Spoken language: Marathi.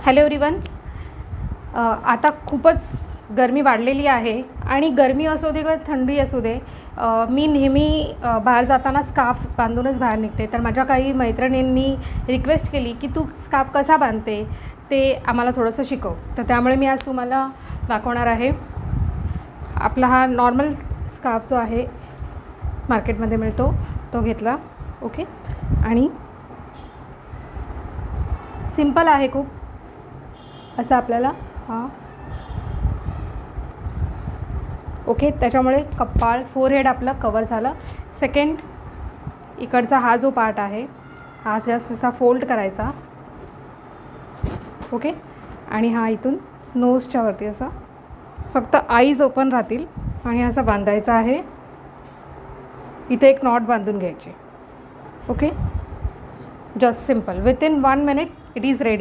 Hello everyone. आता खूपच गरमी वाढलेली आहे आणि गरमी असू दे किंवा थंडी असू दे, मी नेहमी बाहेर जाताना स्कार्फ बांधूनच बाहेर निघते. तर माझ्या काही मैत्रिणींनी रिक्वेस्ट केली की तू स्कार्फ कसा बांधते ते आम्हाला थोडंसं शिकव. तर त्यामुळे मी आज तुम्हाला दाखवणार आहे. आपला हा नॉर्मल स्कार्फ जो आहे मार्केटमध्ये मिळतो तो घेतला. ओके. आणि सिंपल आहे खूप. असं आपल्याला ओके. त्याच्यामुळे कपाळ फोरहेड आपलं कवर झालं. सेकंड, इकडचा हा जो पार्ट आहे हा जस्ट असा फोल्ड करायचा. ओके. आणि हा इथून नोजच्या वरती असा फक्त आईज ओपन राहतील आणि असा बांधायचा आहे. इथे एक नॉट बांधून घ्यायची. Okay. Just simple. Within 1 minute it is ready.